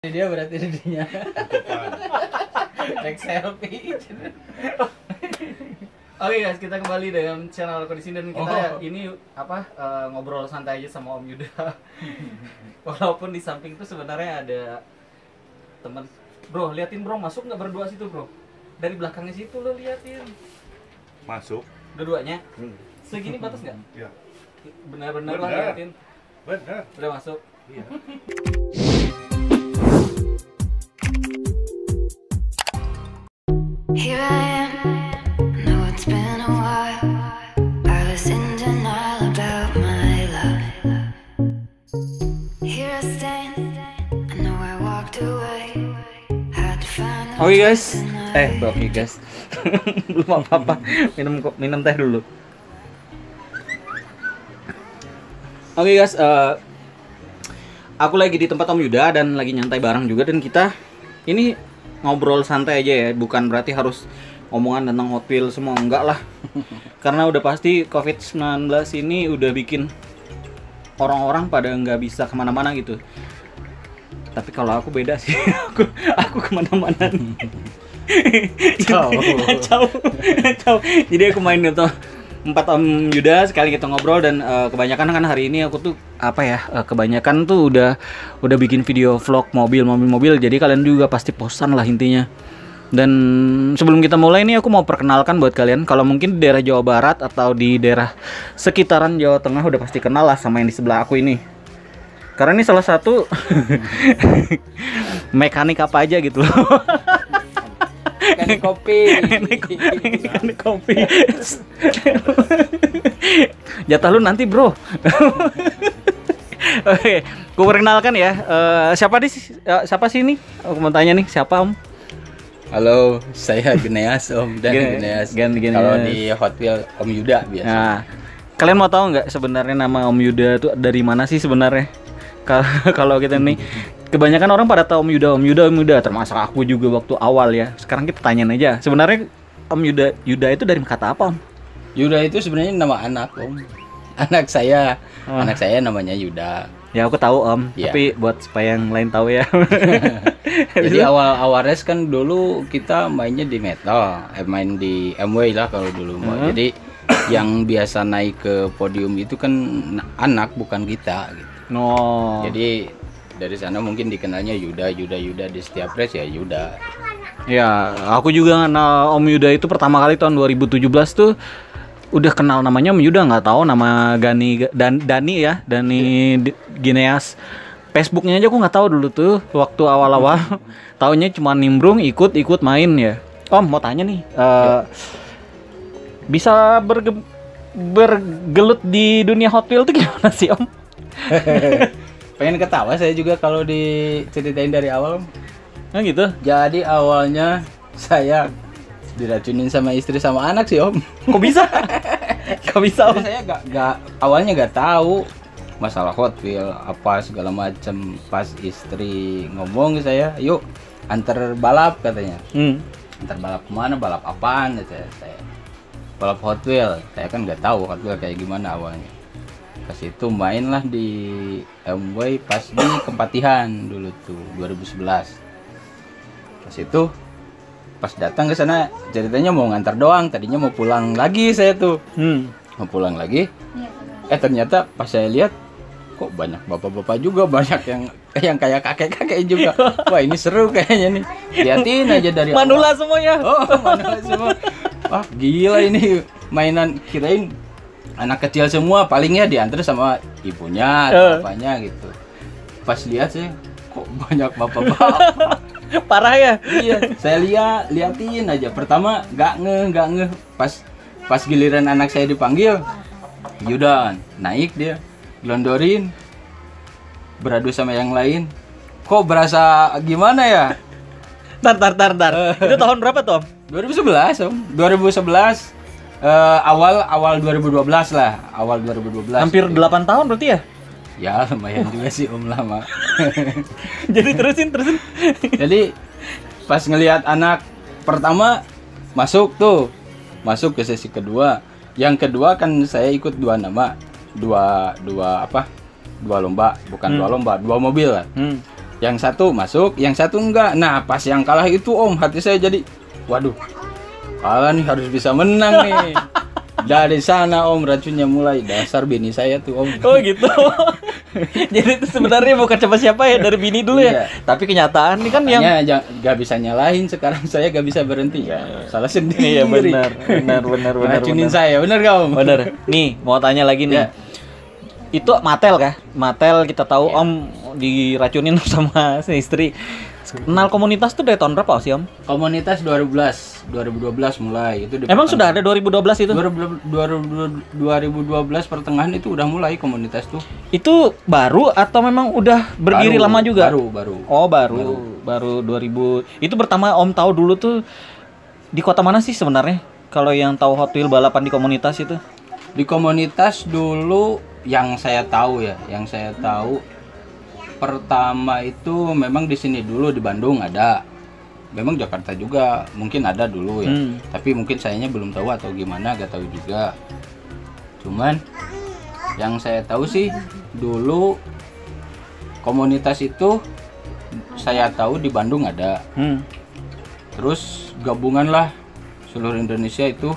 Dia berarti dirinya. Take selfie. Oke guys, kita kembali dengan channel aku di sini dan kita ini ngobrol santai aja sama Om Yuda. Walaupun di samping itu sebenarnya ada teman. Bro, liatin bro, masuk nggak berdua situ bro? Dari belakangnya situ lo liatin. Masuk. Dua-duanya? Segini batas nggak? Iya. Benar-benar lah liatin. Benar. Udah masuk? Iya. Here I am, know it's been a while. I was in denial about my love. Here I stand, I know I walked away. Had to find Oke guys, oke guys. Belum apa-apa, minum teh dulu. Oke guys, aku lagi di tempat Om Yuda dan lagi nyantai bareng juga dan kita ini ngobrol santai aja ya, bukan berarti harus omongan tentang Hot Wheels semua, enggak lah. Karena udah pasti COVID-19 ini udah bikin orang-orang pada nggak bisa kemana-mana gitu. Tapi kalau aku beda sih, aku kemana-mana nih. Kacau. Jadi aku main itu 4 Om Yuda sekali kita ngobrol dan kebanyakan kan hari ini aku tuh kebanyakan tuh udah bikin video vlog mobil. Jadi kalian juga pasti bosan lah intinya. Dan sebelum kita mulai ini aku mau perkenalkan buat kalian, kalau mungkin di daerah Jawa Barat atau di daerah sekitaran Jawa Tengah udah pasti kenal lah sama yang di sebelah aku ini. Karena ini salah satu mekanik apa aja gitu loh. Mekanik kopi. Mekanik kopi. Jatah lu nanti bro. Oke, gue perkenalkan ya. Siapa sih ini? Aku mau tanya nih, siapa Om? Halo, saya Geneas Om dan Geneas. Kalau di Hot Wheels Om Yuda biasa. Nah, kalian mau tahu nggak sebenarnya nama Om Yuda itu dari mana sih sebenarnya? Kalau kita nih kebanyakan orang pada tahu Om Yuda, termasuk aku juga waktu awal ya. Sekarang kita tanyain aja. Sebenarnya Om Yuda itu dari kata apa, Om? Yuda itu sebenarnya nama anak, Om. Anak saya namanya Yuda. Ya aku tahu Om, Ya. tapi buat supaya yang lain tahu ya. Jadi awalnya kan dulu kita mainnya di metal, main di MW lah kalau dulu. Jadi yang biasa naik ke podium itu kan anak bukan kita gitu. No. Jadi dari sana mungkin dikenalnya Yuda di setiap race ya Yuda. Ya, aku juga kenal Om Yuda itu pertama kali tahun 2017 tuh udah kenal namanya Om Yuda, nggak tahu nama Dani Gineas. Facebooknya aja aku nggak tahu dulu tuh waktu awal-awal. Taunya cuma nimbrung ikut main ya. Om mau tanya nih, bisa bergelut di dunia Hot Wheels tuh gimana sih Om? Pengen ketawa saya juga kalau diceritain dari awal. Nah gitu. Jadi awalnya saya diracunin sama istri sama anak sih Om. Kok bisa? Kok bisa Om? Saya awalnya nggak tahu masalah Hot Wheels apa segala macam. Pas istri ngomong ke saya, yuk antar balap katanya. Antar balap kemana? Balap apaan? Saya balap Hot Wheels. Saya kan nggak tahu Hot Wheels kayak gimana awalnya. Pas itu mainlah di MW pas di Kempatihan dulu tuh 2011. Pas itu pas datang ke sana ceritanya mau ngantar doang, tadinya mau pulang lagi saya tuh. Mau pulang lagi. Ternyata pas saya lihat kok banyak bapak-bapak juga, banyak yang kayak kakek-kakek juga. Wah, ini seru kayaknya nih. Liatin aja dari Manula semuanya. Manula semua. Wah, gila ini mainan, kirain anak kecil semua, palingnya diantar sama ibunya atau bapaknya gitu. Pas lihat sih kok banyak bapak-bapak. Parah ya? Iya, saya liatin aja. Pertama nggak ngeh. Pas giliran anak saya dipanggil, Yudan naik dia, gelondorin, beradu sama yang lain. Kok berasa gimana ya? Tar. Itu tahun berapa tuh Om? 2011 Om. 2011. Awal 2012 lah, awal 2012. Hampir 8 tahun berarti ya? Ya lumayan juga sih Om, lama. Jadi terusin. Jadi pas ngelihat anak pertama masuk ke sesi kedua. Yang kedua kan saya ikut dua lomba, bukan dua lomba, dua mobil lah. Yang satu masuk, yang satu enggak. Nah, pas yang kalah itu Om, hati saya jadi, waduh, kalah nih, harus bisa menang nih. Dari sana Om, racunnya mulai, dasar bini saya tuh Om. Oh gitu. Jadi itu sebenarnya bukan siapa-siapa ya, dari bini dulu ya. Iya. Tapi kenyataan nih kan yang Makanya gak bisa nyalahin, sekarang saya gak bisa berhenti. Salah sendiri. iya benar. Racunin saya, benar gak Om? Bener. Nih, mau tanya lagi nih. Ya. Itu Mattel kah? Mattel kita tahu Om diracunin sama si istri. Kenal komunitas tuh dari tahun berapa sih Om? Komunitas 2012 mulai itu. Emang sudah ada 2012 itu? 2012 pertengahan itu udah mulai komunitas tuh. Itu baru atau memang udah berdiri lama juga? Baru. Oh baru 2000. Itu pertama Om tahu dulu tuh di kota mana sih sebenarnya? Kalau yang tahu Hot Wheels balapan di komunitas itu? Di komunitas dulu yang saya tahu pertama itu memang di sini dulu di Bandung ada. Memang Jakarta juga mungkin ada dulu ya. Tapi mungkin sayanya belum tahu atau gimana, gak tahu juga. Cuman yang saya tahu sih dulu komunitas itu saya tahu di Bandung ada. Terus gabungan lah seluruh Indonesia itu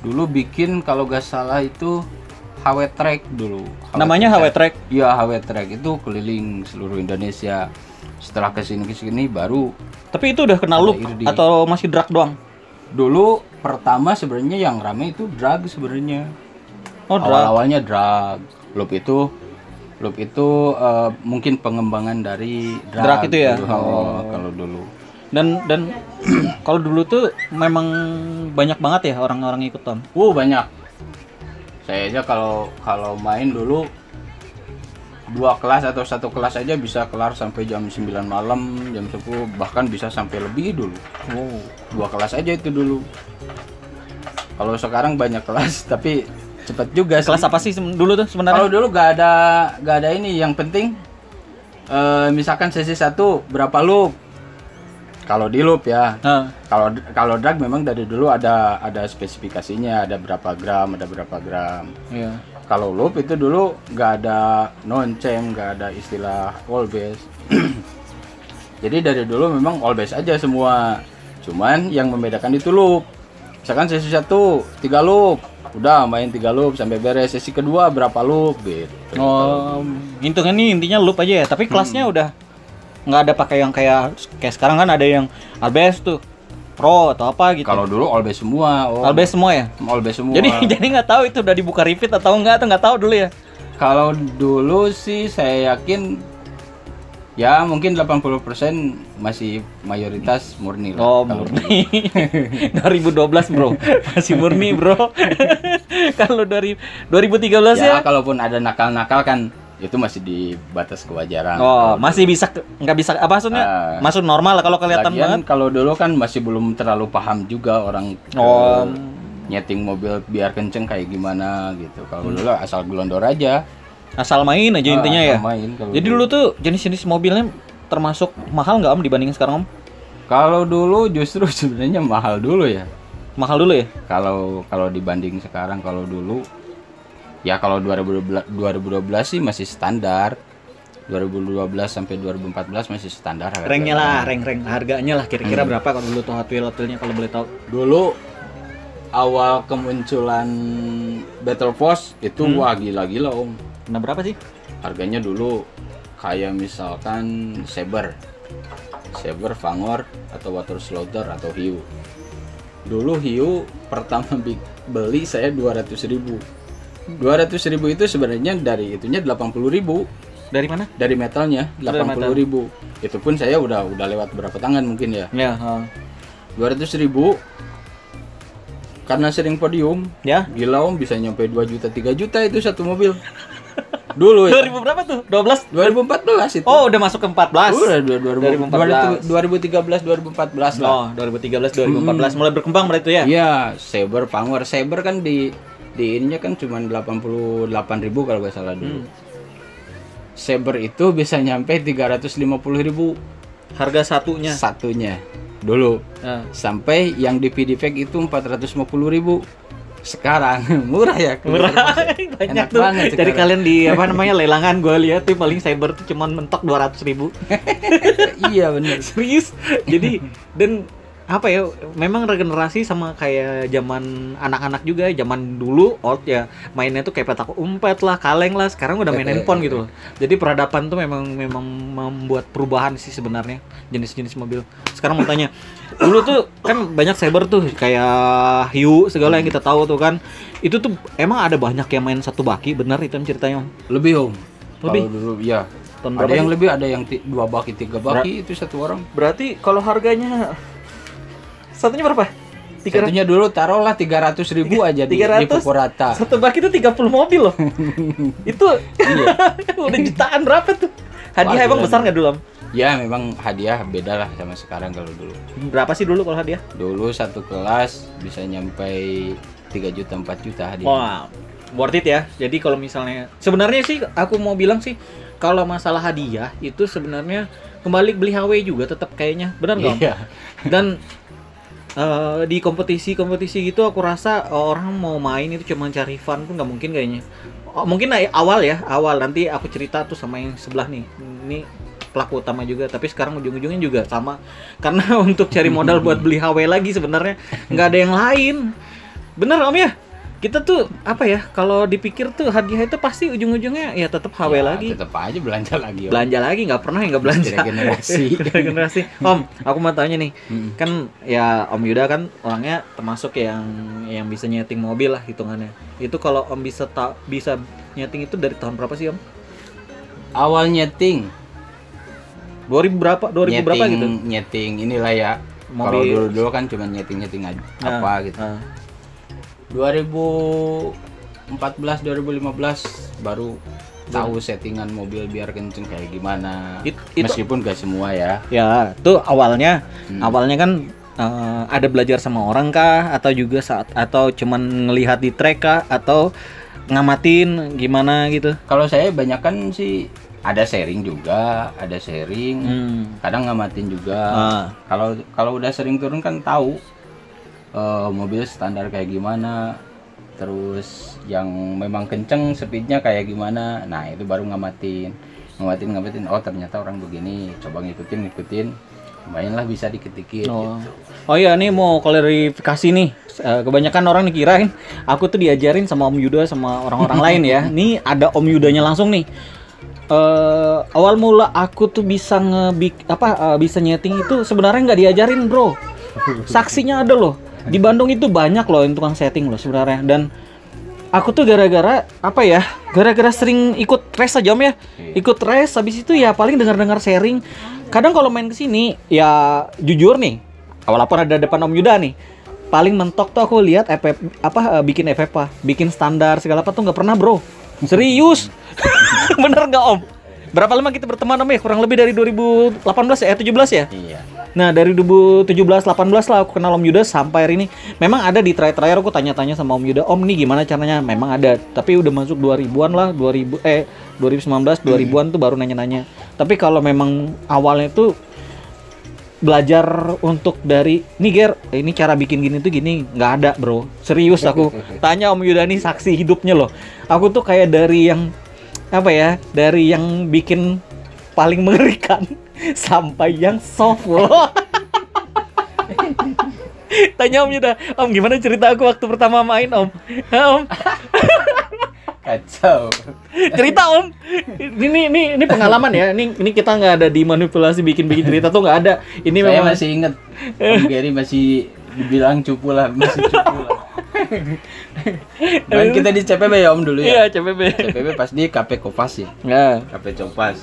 dulu bikin kalau gak salah itu HW Track dulu. Namanya HW Track? Iya, HW Track itu keliling seluruh Indonesia. Setelah kesini baru. Tapi itu udah kena loop atau masih drag doang? Dulu pertama sebenarnya yang rame itu drag sebenarnya. Oh, drag. Awalnya drag. Loop itu mungkin pengembangan dari drag itu ya. Kalau dulu. Dan kalau dulu tuh memang banyak banget ya orang-orang ikut Tom. Banyak. Saya aja kalau main dulu 2 kelas atau 1 kelas aja bisa kelar sampai jam 9 malam, jam 10, bahkan bisa sampai lebih dulu. 2 kelas aja itu dulu. Kalau sekarang banyak kelas tapi cepat juga sih. Kelas apa sih dulu tuh sebenarnya? Kalau dulu gak ada ini, yang penting misalkan sesi 1 berapa loop. Kalau di loop ya. Kalau drag memang dari dulu ada spesifikasinya, ada berapa gram. Iya. Kalau loop itu dulu nggak ada non-cam, nggak ada istilah all base. Jadi dari dulu memang all base aja semua. Cuman yang membedakan itu loop. Misalkan sesi 1 3 loop, udah main 3 loop sampai beres. Sesi kedua berapa loop gitu. Oh, intinya loop aja ya. Tapi kelasnya udah nggak ada pakai yang kayak sekarang kan ada yang Albes tuh Pro atau apa gitu. Kalau dulu all base semua. Albes semua ya? All base semua. Jadi nggak tahu itu udah dibuka repeat atau nggak tahu dulu ya. Kalau dulu sih saya yakin ya mungkin 80% masih mayoritas murni lah. Oh, murni. 2012 bro, masih murni bro. Kalau dari 2013 ya? Kalaupun ada nakal-nakal kan itu masih di batas kewajaran. Oh, masih bisa nggak bisa apa maksudnya? Masuk normal lah kalau kelihatan banget. Kalau dulu kan masih belum terlalu paham juga orang nyeting mobil biar kenceng kayak gimana gitu. Kalau dulu asal gelondor aja. Asal main aja intinya ya. Jadi dulu tuh jenis-jenis mobilnya termasuk mahal nggak Om dibanding sekarang Om? Kalau dulu justru sebenarnya mahal dulu ya. Mahal dulu ya? Kalau dibanding sekarang, kalau dulu ya kalau 2012 sih masih standar. 2012 sampai 2014 masih standar harganya. Ranknya lah, rank harganya lah kira-kira berapa kalau dulu tuh Hot Wheels-nya kalau boleh tahu? Dulu awal kemunculan Battle Force itu wah gila-gila Om. Nah berapa sih? Harganya dulu kayak misalkan Saber, Fangor atau Water Slaughter atau Hiu. Dulu Hiu pertama beli saya 200.000. 200.000 itu sebenarnya dari itunya 80.000. Dari mana? Dari metalnya 80.000. Itu pun saya udah lewat berapa tangan mungkin ya. Ya. 200.000 karena sering podium. Ya. Gila Om, bisa nyampe 2 juta 3 juta itu satu mobil. Dulu ya. 2000 berapa tuh? 12? 2014 itu. Oh, udah masuk ke 14. Udah 2013 2014 2014 lah. Oh, 2013 2014 mulai berkembang berarti ya? Iya, Saber Fangor. Saber kan di ininya kan cuma 88.000 kalau nggak salah dulu. Saber itu bisa nyampe 350.000 harga satunya dulu. Sampai yang di PDFX itu 450.000. Sekarang murah ya. Murah. Enak Banyak tuh. banget Jadi sekarang. kalian di apa namanya lelangan gue lihat tuh paling cyber tuh cuman mentok 200.000. Iya bener. Serius. Jadi dan apa ya, memang regenerasi sama kayak zaman anak-anak juga, zaman dulu old ya, mainnya tuh kayak petak umpet lah, kaleng lah, sekarang udah main handphone gitu loh. Jadi peradaban tuh memang membuat perubahan sih sebenarnya jenis-jenis mobil. Sekarang mau tanya, dulu tuh kan banyak cyber tuh kayak Hiu segala yang kita tahu tuh kan. Itu tuh emang ada banyak yang main satu baki, benar itu ceritanya Om? Lebih Om. Lebih? Kalau dulu ya. Tahun Ada berapa yang sih? lebih, ada yang 2 baki, 3 baki itu satu orang. Berarti kalau harganya satunya berapa? Satunya dulu taruhlah 300.000 aja di 300. pukul rata. Satu bak itu 30 mobil loh. Itu Iya. udah jutaan berapa tuh? Hadiah Wah, emang gila. besar nggak dulu Om? Ya memang hadiah beda lah sama sekarang kalau dulu. Berapa sih dulu kalau hadiah? Dulu satu kelas bisa nyampe 3 juta 4 juta hadiah. Wah, worth it ya. Jadi kalau misalnya sebenarnya sih aku mau bilang sih kalau masalah hadiah itu sebenarnya kembali beli HW juga tetap kayaknya. Benar nggak Om? Iya. Dan di kompetisi gitu aku rasa orang mau main itu cuma cari fun tuh nggak mungkin kayaknya. Mungkin awal nanti aku cerita tuh sama yang sebelah nih. Ini pelaku utama juga, tapi sekarang ujung-ujungnya juga sama. Karena untuk cari modal buat beli HW lagi sebenarnya nggak ada yang lain. Bener Om ya? Kita tuh apa ya? Kalau dipikir tuh hadiah itu pasti ujung-ujungnya ya tetap HW Ya, lagi. Tetap aja belanja lagi. Om. Belanja lagi, nggak pernah yang nggak belanja. Regenerasi. Regenerasi. Om, aku mau tanya nih, Mm. kan ya Om Yuda kan orangnya termasuk yang bisa nyeting mobil lah hitungannya. Itu kalau Om bisa nyeting itu dari tahun berapa sih Om? Awal nyeting. 2000 berapa? 2000 berapa gitu? Nyeting inilah ya. Kalau Mobil. dulu kan cuma nyeting aja Nah, apa gitu. nah. 2014 2015 baru tahu settingan mobil biar kenceng kayak gimana. Itu- Meskipun gak semua ya. Ya, tuh awalnya Hmm. kan ada belajar sama orang kah atau juga atau cuman ngelihat di track kah atau ngamatin gimana gitu? Kalau saya banyakan sih ada sharing juga, kadang ngamatin juga. Ah. Kalau udah sering turun kan tahu mobil standar kayak gimana, terus yang memang kenceng speednya kayak gimana. Nah itu baru ngamatin. Oh ternyata orang begini, coba ngikutin, lumayan lah bisa dikit-dikit. Oh. Gitu. Oh iya, nih mau klarifikasi nih. Kebanyakan orang nih kirain aku tuh diajarin sama Om Yuda sama orang-orang lain ya. Nih ada Om Yudanya langsung nih. Awal mula aku tuh bisa bisa nyeting itu sebenarnya nggak diajarin bro. Saksinya ada loh. Di Bandung itu banyak loh yang tukang setting loh sebenarnya. Dan aku tuh gara-gara sering ikut race aja Om ya. Ikut race, habis itu ya paling dengar-dengar sharing. Kadang kalau main kesini ya jujur nih, walaupun ada depan Om Yuda nih, paling mentok tuh aku lihat bikin FFA, bikin standar segala apa tuh nggak pernah bro. Serius. Bener nggak Om? Berapa lama kita berteman Om ya? Kurang lebih dari 2018 ya, 17 ya? Iya. Nah dari 2017-18 lah aku kenal Om Yuda sampai hari ini. Memang ada di terakhir aku tanya-tanya sama Om Yuda, Om nih gimana caranya? Memang ada, tapi udah masuk 2000-an lah, 2019 2000-an tuh baru nanya-nanya. Tapi kalau memang awalnya tuh belajar untuk dari nih Ger, ini cara bikin gini tuh gini, nggak ada bro. Serius aku tanya Om Yuda nih saksi hidupnya loh. Aku tuh kayak dari yang dari yang bikin paling mengerikan sampai yang soft loh. Tanya Om Yuda, Om gimana cerita aku waktu pertama main Om? Om, Kacau. cerita Om. Ini pengalaman ya. Ini kita nggak ada dimanipulasi bikin cerita tuh nggak ada. Ini Saya memang masih inget Om Gary masih dibilang cupu lah, masih cupu lah. Dan kita di CPB ya Om dulu Iya ya. CPB. CPB pas di KP Kopas ya. Ya. KP Copas.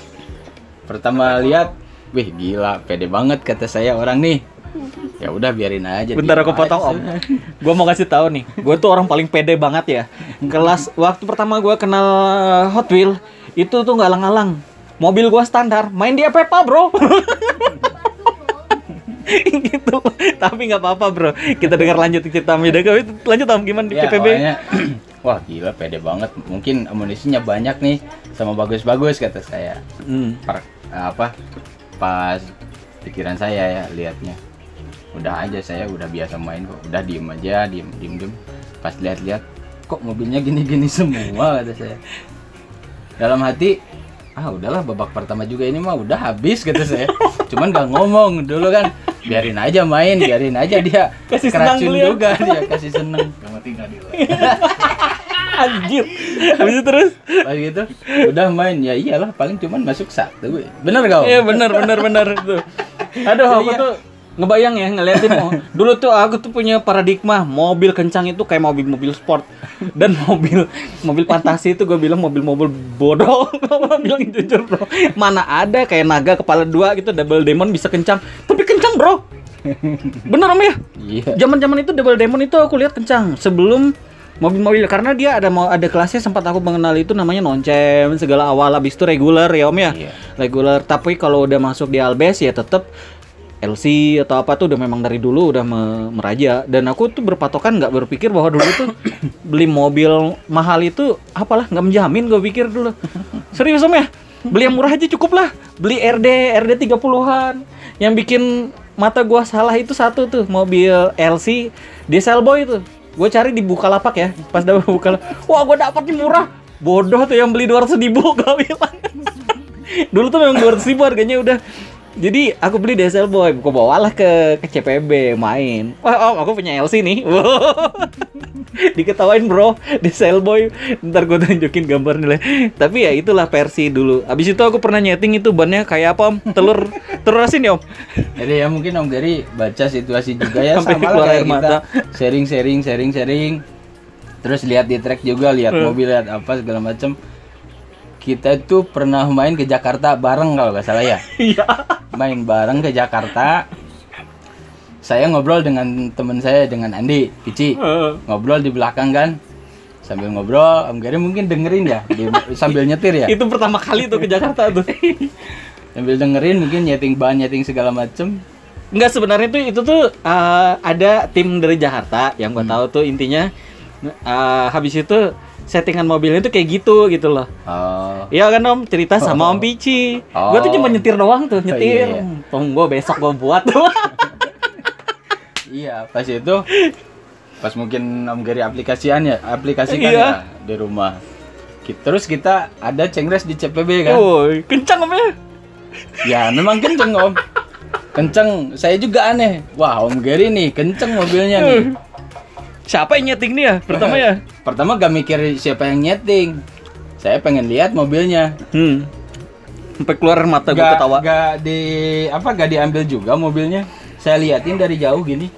Pertama lihat, wih gila, pede banget kata saya orang nih. Ya udah biarin aja. Bentar diem aku potong aja. Om. Gua mau kasih tahu nih. Gua tuh orang paling pede banget ya. Kelas waktu pertama gua kenal Hot Wheel itu tuh nggak alang-alang. Mobil gua standar, main di FFA bro. Gitu. Tapi nggak apa-apa bro. Kita dengar lanjut cerita Om Yuda. Lanjut Om gimana di Ya, CPB? awalnya, wah gila pede banget. Mungkin amunisinya banyak nih sama bagus-bagus kata saya. Pas pikiran saya ya lihatnya. Udah aja saya udah biasa main kok. Udah diem aja, diem. Pas lihat-lihat, kok mobilnya gini-gini semua kata saya. Dalam hati, udahlah babak pertama juga ini mah udah habis kata saya. Cuman gak ngomong dulu kan, biarin aja main, biarin aja dia Kasih senang keracun dulu ya. juga dia kasih seneng. Yang penting nggak delay. Anjir. Habis itu terus. Pas gitu, udah main ya iyalah paling cuman masuk 1. Bener gak? Om? Iya benar tuh. Aduh, aku Iya. tuh ngebayang ya ngeliatin dulu tuh aku tuh punya paradigma mobil kencang itu kayak mobil sport dan mobil fantasi itu gue bilang mobil bodoh. Gue bilang jujur bro, mana ada kayak naga kepala 2 gitu double demon bisa kencang, tapi kencang bro. Bener Om ya? Iya. Zaman itu double demon itu aku lihat kencang sebelum mobil-mobil, karena dia ada kelasnya, sempat aku mengenal itu namanya noncem segala awal, habis itu regular ya Om ya. Iya. Regular, tapi kalau udah masuk di Albes ya tetap LC atau apa tuh udah memang dari dulu udah meraja. Dan aku tuh berpatokan nggak berpikir bahwa dulu tuh beli mobil mahal itu apalah nggak menjamin, gue pikir dulu. Serius Om ya? Beli yang murah aja cukup lah. Beli RD 30-an. Yang bikin mata gua salah itu satu tuh, mobil LC Diesel Boy itu. Gue cari di Bukalapak ya. Pas dapet Bukalapak, wah gue dapetnya murah. Bodoh tuh yang beli 200.000 gue bilang. Dulu tuh memang 200.000 harganya udah. Jadi aku beli Diesel Boy, gue bawalah ke CPB main. Wah Om, aku punya LC nih. Diketawain bro, Diesel Boy. Ntar gue tunjukin gambar nilai. Tapi ya itulah versi dulu. Abis itu aku pernah nyeting itu bannya kayak apa Om? Telur asin ya Om? Jadi ya mungkin Om Gary baca situasi juga ya, Sampai sama keluar lah air kayak kita mata. sharing. Terus lihat di track juga, lihat mobil, lihat apa segala macam. Kita tuh pernah main ke Jakarta bareng kalau nggak salah ya. Iya. Main bareng ke Jakarta. Saya ngobrol dengan teman saya, dengan Andi, Pici. Ngobrol di belakang kan. Sambil ngobrol, Om Gary mungkin dengerin ya, sambil nyetir ya. Itu pertama kali tuh ke Jakarta tuh. Sambil dengerin mungkin nyeting ban, nyeting segala macem. Enggak, sebenarnya tuh itu tuh ada tim dari Jakarta yang gua tahu tuh intinya habis itu settingan mobilnya tuh kayak gitu loh. Oh. Iya kan Om, cerita sama Om Pici. Gua tuh cuma nyetir doang tuh, nyetir. Iya. Tunggu besok gua buat tuh. Iya, pas itu pas mungkin Om Gary aplikasikan Iya. ya di rumah. Terus kita ada cengres di CPB kan. Woi, kencang Om ya. Ya memang kenceng Om. Kenceng, saya juga aneh. Wah Om Gary nih, kenceng mobilnya nih. Siapa yang nyeting nih ya? Pertama ya. Pertama gak mikir siapa yang nyeting. Saya pengen lihat mobilnya. Sampai keluar mata gua ketawa. Gak diambil juga mobilnya. Saya liatin dari jauh gini.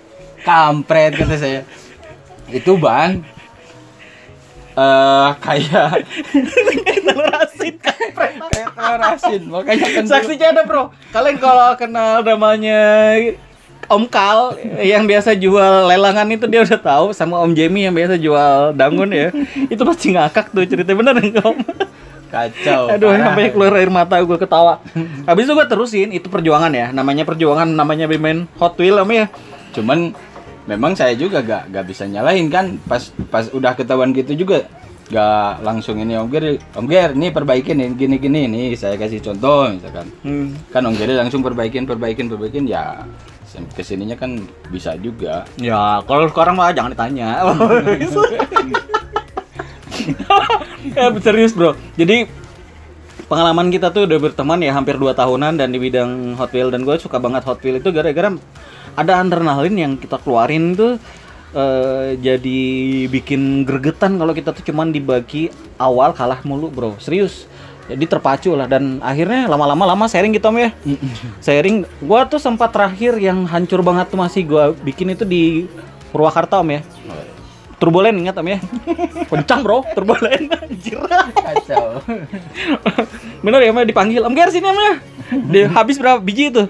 Kampret kata saya. Itu ban kayak Telur asin. kayak telur asin. Makanya kan Saksinya ada bro. Kalian kalau kenal namanya Om Kal yang biasa jual lelangan itu dia udah tahu, sama Om Jamie yang biasa jual dangun ya. Itu pasti ngakak tuh ceritanya, bener enggak Om? kacau. Aduh, parah. sampai keluar air mata gue ketawa. Habis itu gue terusin, itu perjuangan ya. Namanya perjuangan, namanya bermain Hot Wheel Om ya. Cuman memang saya juga gak bisa nyalahin kan, pas udah ketahuan gitu juga gak langsung ini Om Gary nih perbaikin nih gini nih, saya kasih contoh misalkan. Kan Om Gary langsung perbaikin ya. Kesininya kan bisa juga. Ya, kalau sekarang mah jangan ditanya. Serius bro. Jadi pengalaman kita tuh udah berteman ya hampir 2 tahunan dan di bidang Hot Wheel, dan gue suka banget Hot Wheel itu gara-gara ada adrenalin yang kita keluarin tuh jadi bikin gregetan kalau kita tuh cuman dibagi awal kalah mulu bro, serius. Jadi terpacu lah, dan akhirnya lama sharing gitu Om ya. Sharing, gua tuh sempat terakhir yang hancur banget tuh masih gua bikin itu di Purwakarta Om ya. Turbolen, ingat Om ya? Kencang bro, turbolen. Anjir. Kacau. Bener ya Om ya, dipanggil Om Ger sini Om ya. Dia habis berapa biji itu?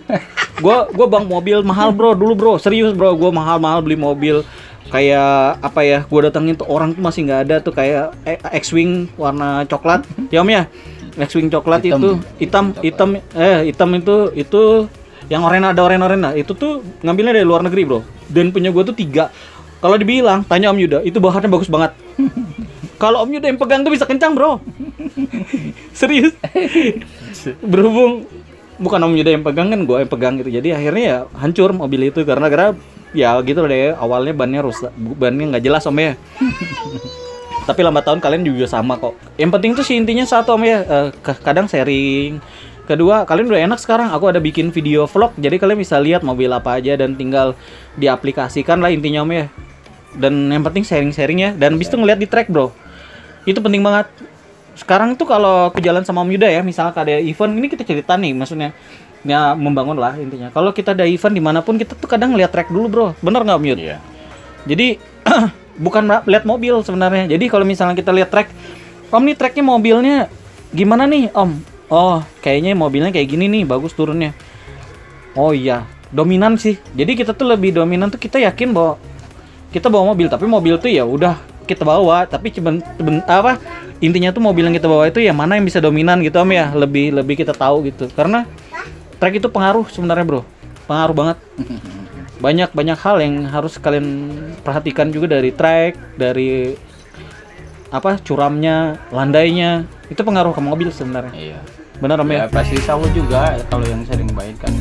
Gua bang mobil mahal bro dulu bro, serius bro, gua mahal beli mobil. Kayak apa ya, gua datangin tuh orang tuh masih nggak ada tuh, kayak X-Wing warna coklat ya Om ya. X-Wing coklat itu hitam itu yang ada oren-oren itu tuh ngambilnya dari luar negeri bro, dan punya gua tuh 3. Kalau dibilang tanya Om Yuda, itu bahannya bagus banget. Kalau Om Yuda yang pegang tuh bisa kencang bro. Serius. Berhubung bukan Om Yuda yang pegang kan, gua yang pegang gitu, jadi akhirnya ya hancur mobil itu karena ya gitu deh, awalnya bannya rusak, bannya nggak jelas om ya. Tapi lambat tahun kalian juga sama kok. Yang penting tuh sih intinya satu om ya, kadang sharing. Kedua, kalian udah enak sekarang, aku ada bikin video vlog, jadi kalian bisa lihat mobil apa aja dan tinggal diaplikasikan lah intinya om ya. Dan yang penting sharing-sharing ya, dan habis itu ngeliat di track bro, itu penting banget. Sekarang tuh kalau aku jalan sama Om Yuda ya, misalnya ada event, ini kita cerita nih maksudnya, ya membangun lah intinya. Kalau kita ada event dimanapun, kita tuh kadang ngeliat track dulu bro, bener nggak Om Yud? Iya. Jadi bukan lihat mobil sebenarnya. Jadi kalau misalnya kita lihat track, Om nih tracknya mobilnya gimana nih Om? Oh, kayaknya mobilnya kayak gini nih, bagus turunnya. Oh iya, dominan sih. Jadi kita tuh lebih dominan tuh kita yakin bahwa kita bawa mobil, tapi mobil tuh ya udah kita bawa, tapi apa? Intinya tuh mobil yang kita bawa itu ya mana yang bisa dominan gitu Om ya, lebih kita tahu gitu. Karena track itu pengaruh sebenarnya bro, pengaruh banget. Banyak hal yang harus kalian perhatikan juga dari track, dari apa curamnya, landainya, itu pengaruh ke mobil sebenarnya. Iya. Benar Om ya? Ya pasti tahu juga kalau yang sering baik kan